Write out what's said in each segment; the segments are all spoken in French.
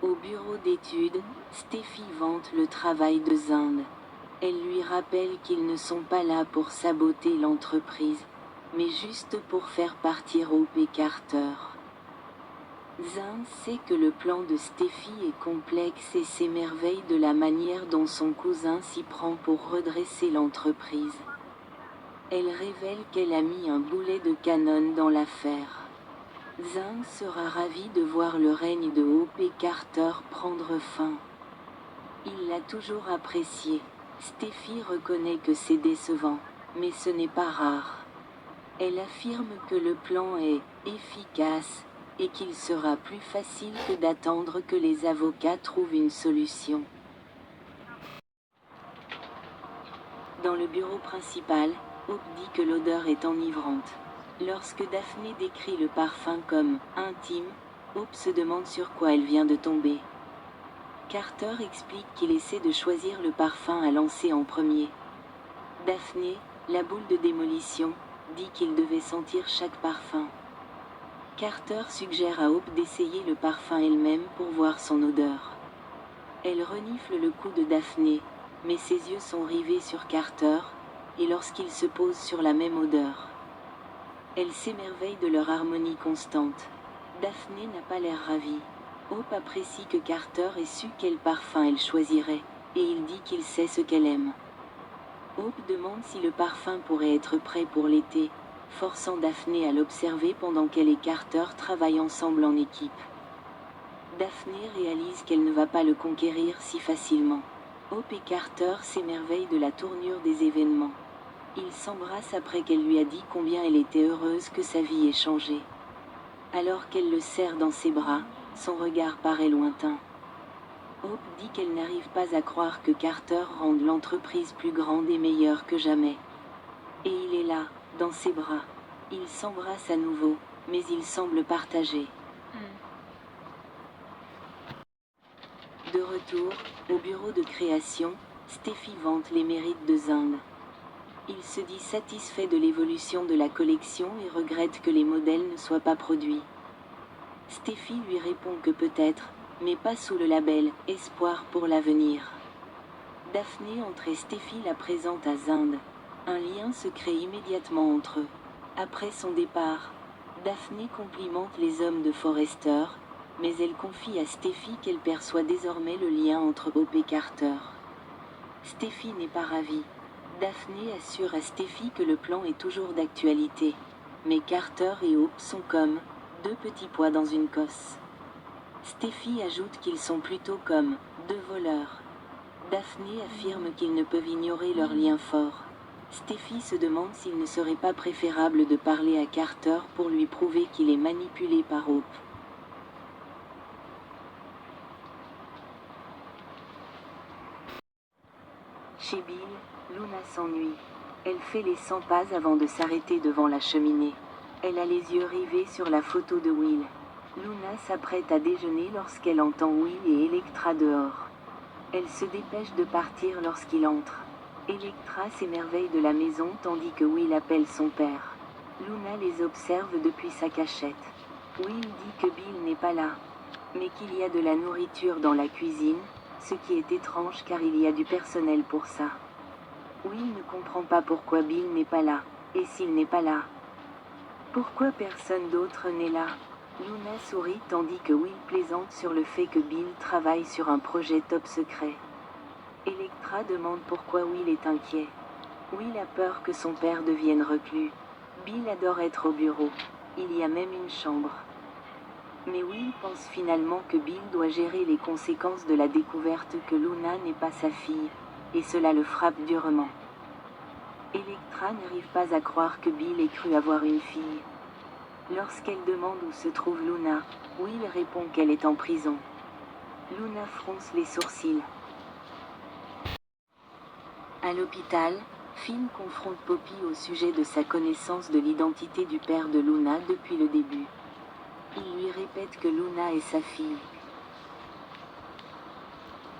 Au bureau d'études, Steffi vante le travail de Zinde. Elle lui rappelle qu'ils ne sont pas là pour saboter l'entreprise, mais juste pour faire partir Hope et Carter. Zinde sait que le plan de Steffi est complexe et s'émerveille de la manière dont son cousin s'y prend pour redresser l'entreprise. Elle révèle qu'elle a mis un boulet de canon dans l'affaire. Zinde sera ravi de voir le règne de Hope et Carter prendre fin. Il l'a toujours apprécié. Steffi reconnaît que c'est décevant, mais ce n'est pas rare. Elle affirme que le plan est efficace et qu'il sera plus facile que d'attendre que les avocats trouvent une solution. Dans le bureau principal, Hope dit que l'odeur est enivrante. Lorsque Daphné décrit le parfum comme « intime », Hope se demande sur quoi elle vient de tomber. Carter explique qu'il essaie de choisir le parfum à lancer en premier. Daphné, la boule de démolition, dit qu'il devait sentir chaque parfum. Carter suggère à Hope d'essayer le parfum elle-même pour voir son odeur. Elle renifle le cou de Daphné, mais ses yeux sont rivés sur Carter, et lorsqu'ils se posent sur la même odeur. Elle s'émerveille de leur harmonie constante. Daphné n'a pas l'air ravie. Hope apprécie que Carter ait su quel parfum elle choisirait, et il dit qu'il sait ce qu'elle aime. Hope demande si le parfum pourrait être prêt pour l'été, forçant Daphné à l'observer pendant qu'elle et Carter travaillent ensemble en équipe. Daphné réalise qu'elle ne va pas le conquérir si facilement. Hope et Carter s'émerveillent de la tournure des événements. Ils s'embrassent après qu'elle lui a dit combien elle était heureuse que sa vie ait changé. Alors qu'elle le serre dans ses bras, son regard paraît lointain. Hope dit qu'elle n'arrive pas à croire que Carter rende l'entreprise plus grande et meilleure que jamais. Et il est là, dans ses bras. Ils s'embrassent à nouveau, mais ils semblent partagés. De retour, au bureau de création, Steffi vante les mérites de Zinde. Il se dit satisfait de l'évolution de la collection et regrette que les modèles ne soient pas produits. Steffi lui répond que peut-être, mais pas sous le label « Espoir pour l'avenir ». Daphné entre et Steffi la présente à Zinde. Un lien se crée immédiatement entre eux. Après son départ, Daphné complimente les hommes de Forrester, mais elle confie à Steffi qu'elle perçoit désormais le lien entre Hope et Carter. Steffi n'est pas ravie. Daphné assure à Steffi que le plan est toujours d'actualité. Mais Carter et Hope sont comme deux petits pois dans une cosse. Steffi ajoute qu'ils sont plutôt comme deux voleurs. Daphné affirme qu'ils ne peuvent ignorer leur lien fort. Steffi se demande s'il ne serait pas préférable de parler à Carter pour lui prouver qu'il est manipulé par Hope. Chez Bill, Luna s'ennuie. Elle fait les 100 pas avant de s'arrêter devant la cheminée. Elle a les yeux rivés sur la photo de Will. Luna s'apprête à déjeuner lorsqu'elle entend Will et Electra dehors. Elle se dépêche de partir lorsqu'il entre. Electra s'émerveille de la maison tandis que Will appelle son père. Luna les observe depuis sa cachette. Will dit que Bill n'est pas là, mais qu'il y a de la nourriture dans la cuisine, ce qui est étrange car il y a du personnel pour ça. Will ne comprend pas pourquoi Bill n'est pas là, et s'il n'est pas là, pourquoi personne d'autre n'est là? Luna sourit tandis que Will plaisante sur le fait que Bill travaille sur un projet top secret. Electra demande pourquoi Will est inquiet. Will a peur que son père devienne reclus. Bill adore être au bureau. Il y a même une chambre. Mais Will pense finalement que Bill doit gérer les conséquences de la découverte que Luna n'est pas sa fille, et cela le frappe durement. Electra n'arrive pas à croire que Bill ait cru avoir une fille. Lorsqu'elle demande où se trouve Luna, Will répond qu'elle est en prison. Luna fronce les sourcils. À l'hôpital, Finn confronte Poppy au sujet de sa connaissance de l'identité du père de Luna depuis le début. Il lui répète que Luna est sa fille.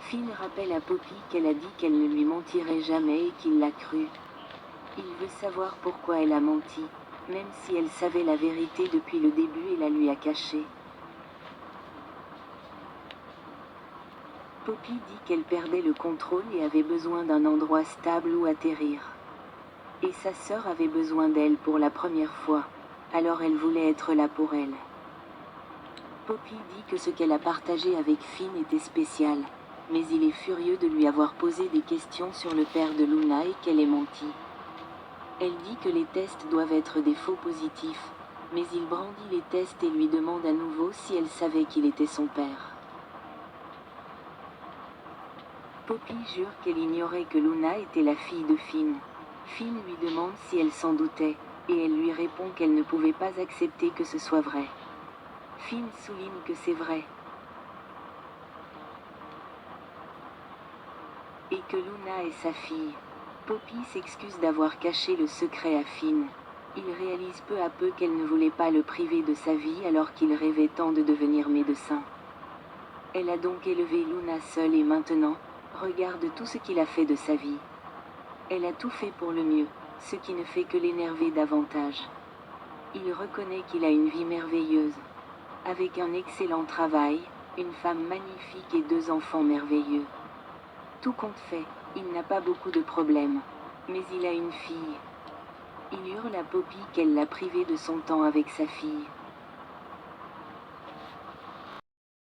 Finn rappelle à Poppy qu'elle a dit qu'elle ne lui mentirait jamais et qu'il l'a cru. Il veut savoir pourquoi elle a menti, même si elle savait la vérité depuis le début et la lui a cachée. Poppy dit qu'elle perdait le contrôle et avait besoin d'un endroit stable où atterrir. Et sa sœur avait besoin d'elle pour la première fois, alors elle voulait être là pour elle. Poppy dit que ce qu'elle a partagé avec Finn était spécial, mais il est furieux de lui avoir posé des questions sur le père de Luna et qu'elle ait menti. Elle dit que les tests doivent être des faux positifs, mais il brandit les tests et lui demande à nouveau si elle savait qu'il était son père. Poppy jure qu'elle ignorait que Luna était la fille de Finn. Finn lui demande si elle s'en doutait, et elle lui répond qu'elle ne pouvait pas accepter que ce soit vrai. Finn souligne que c'est vrai, et que Luna est sa fille. Poppy s'excuse d'avoir caché le secret à Finn. Il réalise peu à peu qu'elle ne voulait pas le priver de sa vie alors qu'il rêvait tant de devenir médecin. Elle a donc élevé Luna seule et maintenant, regarde tout ce qu'il a fait de sa vie. Elle a tout fait pour le mieux, ce qui ne fait que l'énerver davantage. Il reconnaît qu'il a une vie merveilleuse, avec un excellent travail, une femme magnifique et 2 enfants merveilleux. Tout compte fait, il n'a pas beaucoup de problèmes, mais il a une fille. Il hurle à Poppy qu'elle l'a privé de son temps avec sa fille.